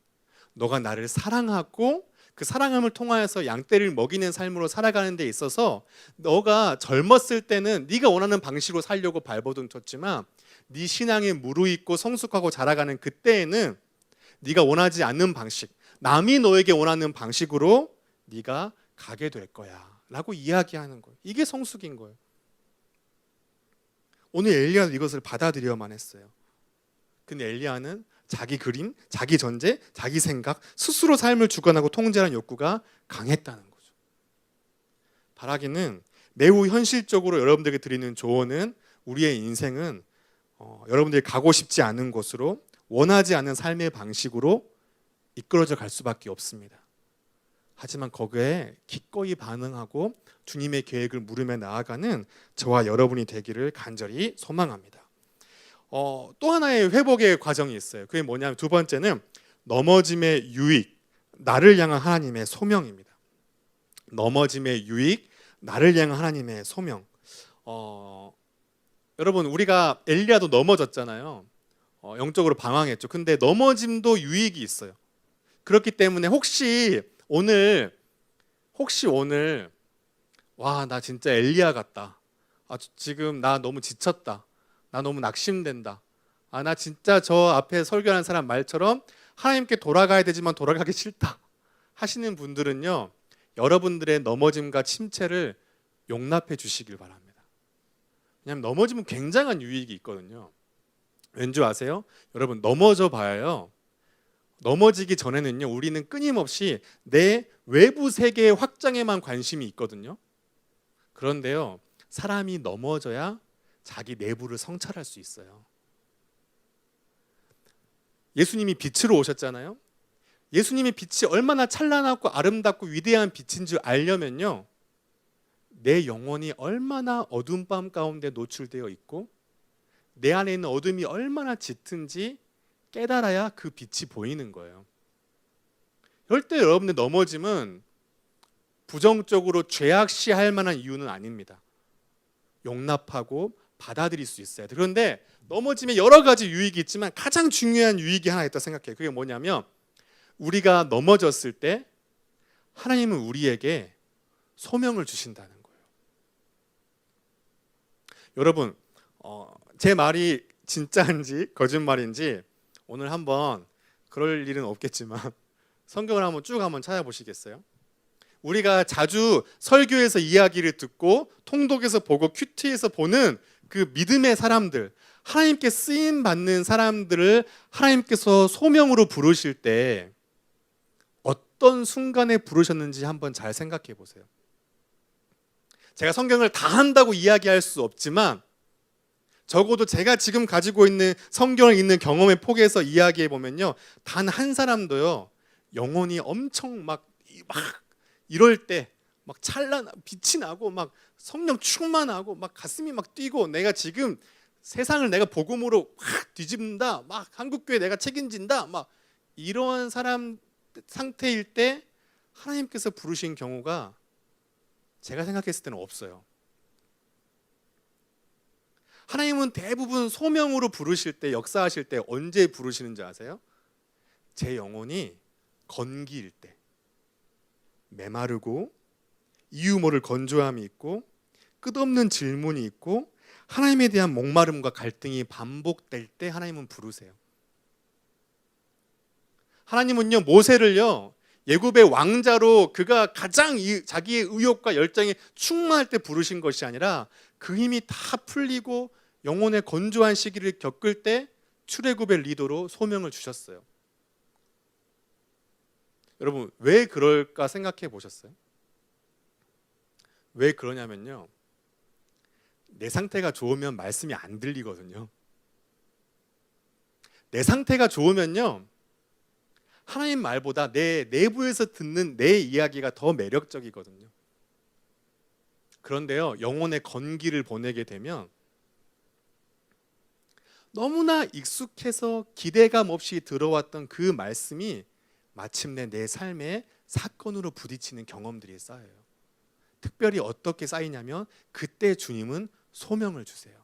너가 나를 사랑하고 그 사랑함을 통하여서 양떼를 먹이는 삶으로 살아가는 데 있어서 너가 젊었을 때는 네가 원하는 방식으로 살려고 발버둥 쳤지만 네 신앙에 무르익고 성숙하고 자라가는 그때에는 네가 원하지 않는 방식, 남이 너에게 원하는 방식으로 네가 가게 될 거야 라고 이야기하는 거예요. 이게 성숙인 거예요. 오늘 엘리야도 이것을 받아들여야만 했어요. 근데 엘리야는 자기 그림, 자기 전제, 자기 생각, 스스로 삶을 주관하고 통제하는 욕구가 강했다는 거죠. 바라기는 매우 현실적으로 여러분들에게 드리는 조언은 우리의 인생은 여러분들이 가고 싶지 않은 곳으로 원하지 않은 삶의 방식으로 이끌어져 갈 수밖에 없습니다. 하지만 거기에 기꺼이 반응하고 주님의 계획을 물으며 나아가는 저와 여러분이 되기를 간절히 소망합니다. 또 하나의 회복의 과정이 있어요. 그게 뭐냐면 두 번째는 넘어짐의 유익, 나를 향한 하나님의 소명입니다. 넘어짐의 유익, 나를 향한 하나님의 소명. 여러분 우리가 엘리야도 넘어졌잖아요. 영적으로 방황했죠. 근데 넘어짐도 유익이 있어요. 그렇기 때문에 혹시 오늘 와, 나 진짜 엘리야 같다. 지금 나 너무 지쳤다. 나 너무 낙심된다. 나 진짜 저 앞에 설교하는 사람 말처럼 하나님께 돌아가야 되지만 돌아가기 싫다 하시는 분들은요, 여러분들의 넘어짐과 침체를 용납해 주시길 바랍니다. 왜냐하면 넘어지면 굉장한 유익이 있거든요. 왠지 아세요? 여러분 넘어져 봐요. 넘어지기 전에는요, 우리는 끊임없이 내 외부 세계의 확장에만 관심이 있거든요. 그런데요, 사람이 넘어져야 자기 내부를 성찰할 수 있어요. 예수님이 빛으로 오셨잖아요. 예수님의 빛이 얼마나 찬란하고 아름답고 위대한 빛인 줄 알려면요, 내 영혼이 얼마나 어두운 밤 가운데 노출되어 있고 내 안에 있는 어둠이 얼마나 짙은지 깨달아야 그 빛이 보이는 거예요. 이럴 때 여러분들 넘어짐은 부정적으로 죄악시할 만한 이유는 아닙니다. 용납하고 받아들일 수 있어야 돼. 그런데 넘어짐에 여러 가지 유익이 있지만 가장 중요한 유익이 하나 있다고 생각해요. 그게 뭐냐면 우리가 넘어졌을 때 하나님은 우리에게 소명을 주신다는 거예요. 여러분, 제 말이 진짜인지 거짓말인지 오늘 한번, 그럴 일은 없겠지만 성경을 한번 찾아보시겠어요? 우리가 자주 설교에서 이야기를 듣고 통독에서 보고 큐티에서 보는 그 믿음의 사람들, 하나님께 쓰임 받는 사람들을 하나님께서 소명으로 부르실 때 어떤 순간에 부르셨는지 한번 잘 생각해 보세요. 제가 성경을 다 한다고 이야기할 수 없지만 적어도 제가 지금 가지고 있는 성경을 읽는 경험의 폭에서 이야기해 보면요, 단 한 사람도요 영혼이 엄청 막 이럴 때 막 빛이 나고 막 성령 충만하고 막 가슴이 막 뛰고 내가 지금 세상을 내가 복음으로 확 뒤집는다, 막 한국교회 내가 책임진다, 막 이런 사람 상태일 때 하나님께서 부르신 경우가 제가 생각했을 때는 없어요. 하나님은 대부분 소명으로 부르실 때, 역사하실 때 언제 부르시는지 아세요? 제 영혼이 건기일 때, 메마르고 이유 모를 건조함이 있고 끝없는 질문이 있고 하나님에 대한 목마름과 갈등이 반복될 때 하나님은 부르세요. 하나님은요, 모세를요 예굽의 왕자로 그가 가장 자기의 의욕과 열정이 충만할 때 부르신 것이 아니라 그 힘이 다 풀리고 영혼의 건조한 시기를 겪을 때 출애굽의 리더로 소명을 주셨어요. 여러분 왜 그럴까 생각해 보셨어요? 왜 그러냐면요, 내 상태가 좋으면 말씀이 안 들리거든요. 내 상태가 좋으면요, 하나님 말보다 내 내부에서 듣는 내 이야기가 더 매력적이거든요. 그런데요, 영혼의 건기를 보내게 되면 너무나 익숙해서 기대감 없이 들어왔던 그 말씀이 마침내 내 삶의 사건으로 부딪히는 경험들이 쌓여요. 특별히 어떻게 쌓이냐면 그때 주님은 소명을 주세요.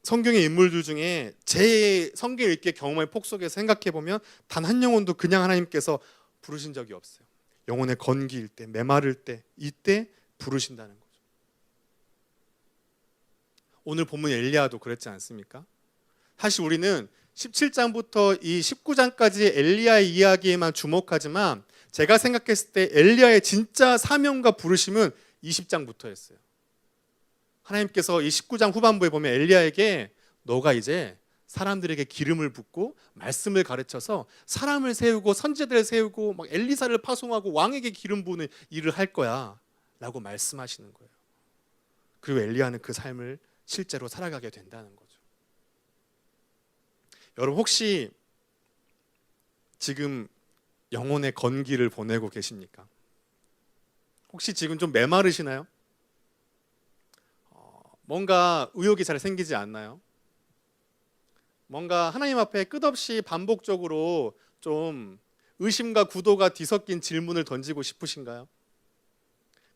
성경의 인물들 중에 제 성경 읽기의 경험의 폭 속에서 생각해보면 단 한 영혼도 그냥 하나님께서 부르신 적이 없어요. 영혼의 건기일 때, 메마를 때, 이때 부르신다는 거죠. 오늘 본문 엘리야도 그랬지 않습니까? 사실 우리는 17장부터 이 19장까지의 엘리야의 이야기에만 주목하지만 제가 생각했을 때 엘리야의 진짜 사명과 부르심은 20장부터였어요. 하나님께서 이 19장 후반부에 보면 엘리야에게 너가 이제 사람들에게 기름을 붓고 말씀을 가르쳐서 사람을 세우고 선지자들을 세우고 막 엘리사를 파송하고 왕에게 기름 부는 일을 할 거야 라고 말씀하시는 거예요. 그리고 엘리야는 그 삶을 실제로 살아가게 된다는 거죠. 여러분 혹시 지금 영혼의 건기를 보내고 계십니까? 혹시 지금 좀 메마르시나요? 뭔가 의욕이 잘 생기지 않나요? 뭔가 하나님 앞에 끝없이 반복적으로 좀 의심과 구도가 뒤섞인 질문을 던지고 싶으신가요?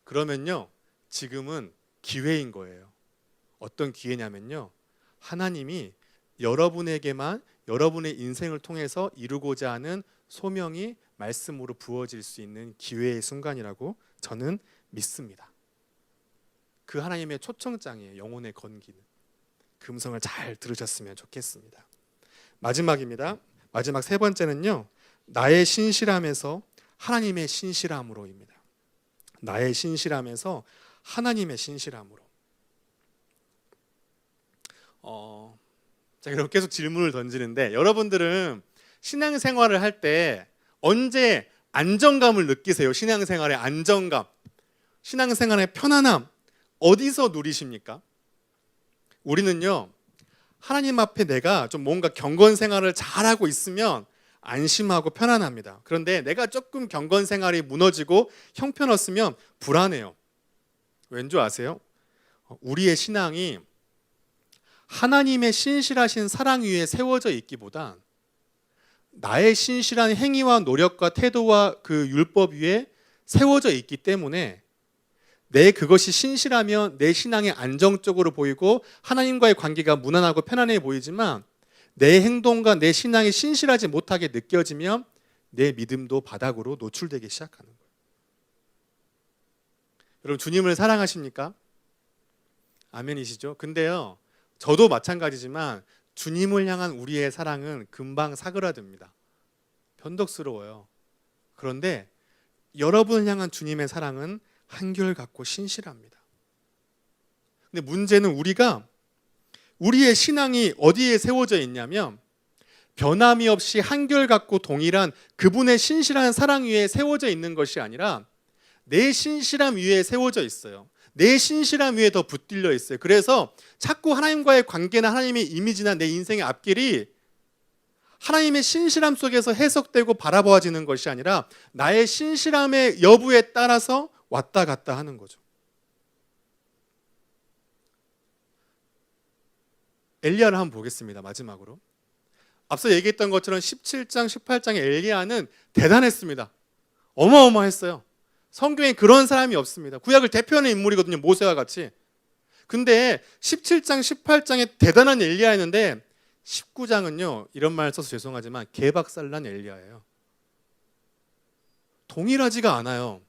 그러면요, 지금은 기회인 거예요. 어떤 기회냐면요, 하나님이 여러분에게만 여러분의 인생을 통해서 이루고자 하는 소명이 말씀으로 부어질 수 있는 기회의 순간이라고 저는 믿습니다. 그 하나님의 초청장이에요. 영혼의 건기는. 그 음성을 잘 들으셨으면 좋겠습니다. 마지막입니다. 마지막 세 번째는요, 나의 신실함에서 하나님의 신실함으로입니다. 나의 신실함에서 하나님의 신실함으로. 제가 이렇게 계속 질문을 던지는데 여러분들은 신앙생활을 할 때 언제 안정감을 느끼세요? 신앙생활의 안정감, 신앙생활의 편안함 어디서 누리십니까? 우리는요, 하나님 앞에 내가 좀 뭔가 경건 생활을 잘하고 있으면 안심하고 편안합니다. 그런데 내가 조금 경건 생활이 무너지고 형편없으면 불안해요. 왠지 아세요? 우리의 신앙이 하나님의 신실하신 사랑 위에 세워져 있기보다 나의 신실한 행위와 노력과 태도와 그 율법 위에 세워져 있기 때문에 내 그것이 신실하면 내 신앙이 안정적으로 보이고 하나님과의 관계가 무난하고 편안해 보이지만 내 행동과 내 신앙이 신실하지 못하게 느껴지면 내 믿음도 바닥으로 노출되기 시작하는 거예요. 여러분 주님을 사랑하십니까? 아멘이시죠? 근데요, 저도 마찬가지지만 주님을 향한 우리의 사랑은 금방 사그라듭니다. 변덕스러워요. 그런데 여러분을 향한 주님의 사랑은 한결같고 신실합니다. 근데 문제는 우리가 우리의 신앙이 어디에 세워져 있냐면 변함이 없이 한결같고 동일한 그분의 신실한 사랑 위에 세워져 있는 것이 아니라 내 신실함 위에 세워져 있어요. 내 신실함 위에 더 붙들려 있어요. 그래서 자꾸 하나님과의 관계나 하나님의 이미지나 내 인생의 앞길이 하나님의 신실함 속에서 해석되고 바라보아지는 것이 아니라 나의 신실함의 여부에 따라서 왔다 갔다 하는 거죠. 엘리야를 한번 보겠습니다. 마지막으로. 앞서 얘기했던 것처럼 17장, 18장의 엘리야는 대단했습니다. 어마어마했어요. 성경에 그런 사람이 없습니다. 구약을 대표하는 인물이거든요. 모세와 같이. 근데 17장, 18장에 대단한 엘리야였는데 19장은요, 이런 말 써서 죄송하지만 개박살난 엘리야예요. 동일하지가 않아요.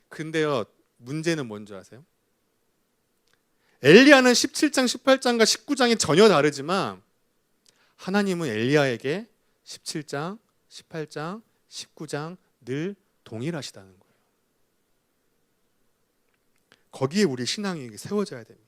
근데요, 문제는 뭔지 아세요? 엘리야는 17장, 18장과 19장이 전혀 다르지만 하나님은 엘리야에게 17장, 18장, 19장 늘 동일하시다는 거예요. 거기에 우리 신앙이 세워져야 됩니다.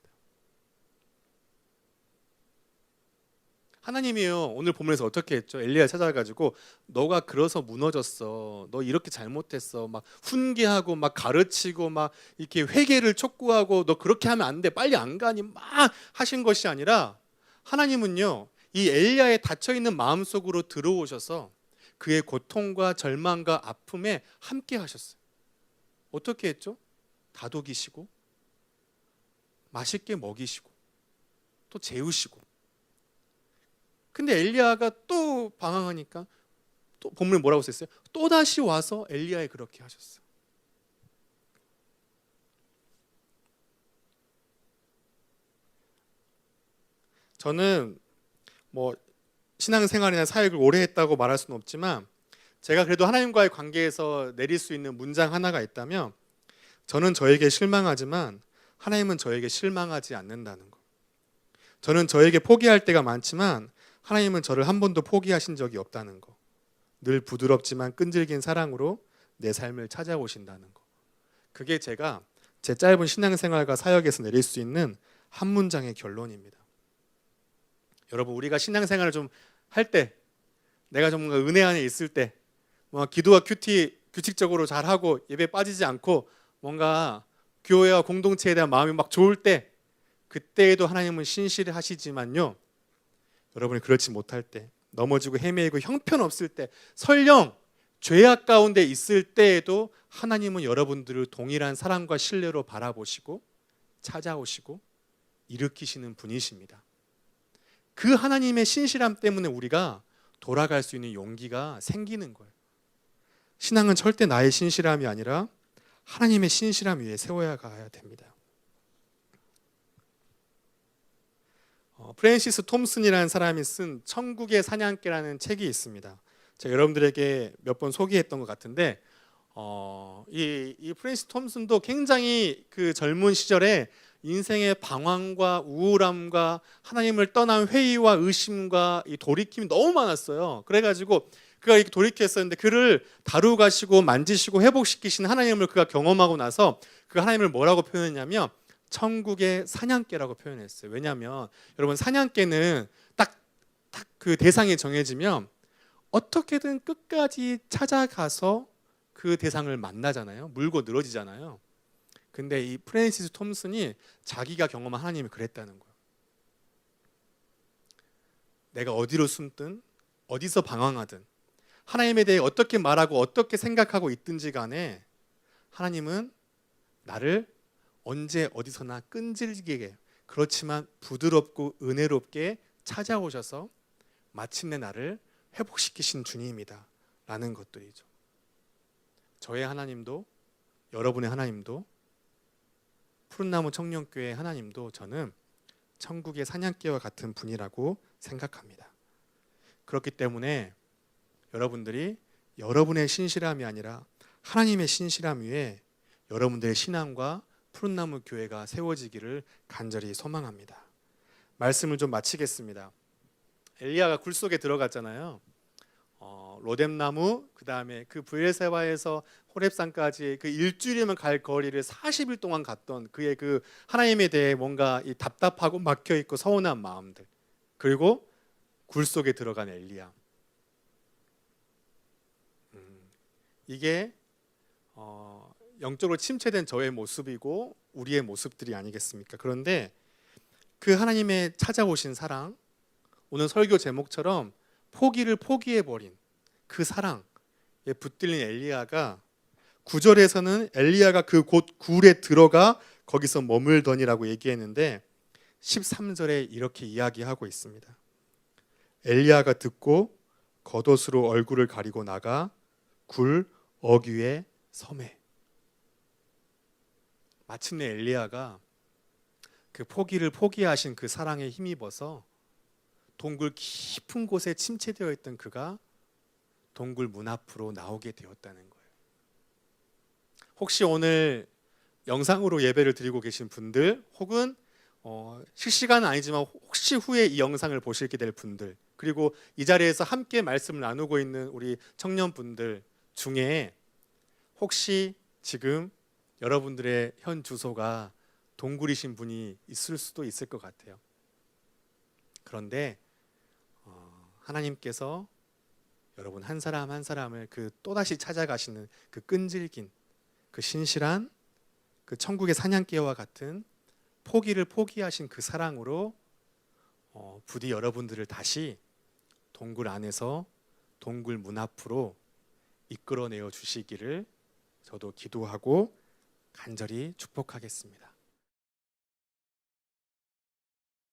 하나님이요, 오늘 본문에서 어떻게 했죠? 엘리야 찾아가지고 너가 그래서 무너졌어. 너 이렇게 잘못했어. 막 훈계하고 막 가르치고 막 이렇게 회개를 촉구하고 너 그렇게 하면 안 돼. 빨리 안 가니 막 하신 것이 아니라 하나님은요, 이 엘리야의 닫혀 있는 마음속으로 들어오셔서 그의 고통과 절망과 아픔에 함께 하셨어요. 어떻게 했죠? 다독이시고 맛있게 먹이시고 또 재우시고. 근데 엘리야가 또 방황하니까 또 본문에 뭐라고 써 있어요? 또 다시 와서 엘리야에 그렇게 하셨어요. 저는 뭐 신앙생활이나 사역을 오래 했다고 말할 수는 없지만 제가 그래도 하나님과의 관계에서 내릴 수 있는 문장 하나가 있다면 저는 저에게 실망하지만 하나님은 저에게 실망하지 않는다는 거. 저는 저에게 포기할 때가 많지만 하나님은 저를 한 번도 포기하신 적이 없다는 거. 늘 부드럽지만 끈질긴 사랑으로 내 삶을 찾아오신다는 거. 그게 제가 제 짧은 신앙생활과 사역에서 내릴 수 있는 한 문장의 결론입니다. 여러분, 우리가 신앙생활을 좀 할 때, 내가 좀 뭔가 은혜 안에 있을 때, 뭐 기도와 큐티 규칙적으로 잘 하고 예배 빠지지 않고 뭔가 교회와 공동체에 대한 마음이 막 좋을 때, 그때에도 하나님은 신실하시지만요, 여러분이 그렇지 못할 때, 넘어지고 헤매이고 형편없을 때, 설령 죄악 가운데 있을 때에도 하나님은 여러분들을 동일한 사랑과 신뢰로 바라보시고 찾아오시고 일으키시는 분이십니다. 그 하나님의 신실함 때문에 우리가 돌아갈 수 있는 용기가 생기는 거예요. 신앙은 절대 나의 신실함이 아니라 하나님의 신실함 위에 세워야 가야 됩니다. 프랜시스 톰슨이라는 사람이 쓴 천국의 사냥개라는 책이 있습니다. 제가 여러분들에게 몇 번 소개했던 것 같은데 이 프랜시스 톰슨도 굉장히 그 젊은 시절에 인생의 방황과 우울함과 하나님을 떠난 회의와 의심과 이 돌이킴이 너무 많았어요. 그래가지고 그가 이렇게 돌이켰었는데 그를 다루고 가시고 만지시고 회복시키신 하나님을 그가 경험하고 나서 그 하나님을 뭐라고 표현했냐면 천국의 사냥개라고 표현했어요. 왜냐하면 여러분, 사냥개는 딱 그 대상이 정해지면 어떻게든 끝까지 찾아가서 그 대상을 만나잖아요. 물고 늘어지잖아요. 근데 이 프랜시스 톰슨이 자기가 경험한 하나님이 그랬다는 거예요. 내가 어디로 숨든 어디서 방황하든 하나님에 대해 어떻게 말하고 어떻게 생각하고 있든지 간에 하나님은 나를 언제 어디서나 끈질기게 그렇지만 부드럽고 은혜롭게 찾아오셔서 마침내 나를 회복시키신 주님이다 라는 것들이죠. 저의 하나님도 여러분의 하나님도 푸른나무 청년교회 하나님도 저는 천국의 사냥개와 같은 분이라고 생각합니다. 그렇기 때문에 여러분들이 여러분의 신실함이 아니라 하나님의 신실함 위에 여러분들의 신앙과 푸른나무 교회가 세워지기를 간절히 소망합니다. 말씀을 좀 마치겠습니다. 엘리야가 굴 속에 들어갔잖아요. 로뎀나무, 그 다음에 그 브엘세바에서 호렙산까지 그 일주일이면 갈 거리를 40일 동안 갔던 그의 그 하나님에 대해 뭔가 이 답답하고 막혀 있고 서운한 마음들, 그리고 굴 속에 들어간 엘리야. 이게 영적으로 침체된 저의 모습이고 우리의 모습들이 아니겠습니까? 그런데 그 하나님의 찾아오신 사랑, 오늘 설교 제목처럼 포기를 포기해버린 그 사랑에 붙들린 엘리야가 9절에서는 엘리야가 그 곳 굴에 들어가 거기서 머물더니라고 얘기했는데 13절에 이렇게 이야기하고 있습니다. 엘리야가 듣고 겉옷으로 얼굴을 가리고 나가 굴 어귀에 서매. 마침내 엘리야가 그 포기를 포기하신 그 사랑에 힘입어서 동굴 깊은 곳에 침체되어 있던 그가 동굴 문 앞으로 나오게 되었다는 거예요. 혹시 오늘 영상으로 예배를 드리고 계신 분들, 혹은 실시간은 아니지만 혹시 후에 이 영상을 보시게 될 분들, 그리고 이 자리에서 함께 말씀을 나누고 있는 우리 청년분들 중에 혹시 지금 여러분들의 현 주소가 동굴이신 분이 있을 수도 있을 것 같아요. 그런데 하나님께서 여러분 한 사람 한 사람을 그 또다시 찾아가시는 그 끈질긴, 그 신실한, 그 천국의 사냥개와 같은 포기를 포기하신 그 사랑으로 부디 여러분들을 다시 동굴 안에서 동굴 문 앞으로 이끌어내어 주시기를 저도 기도하고 간절히 축복하겠습니다.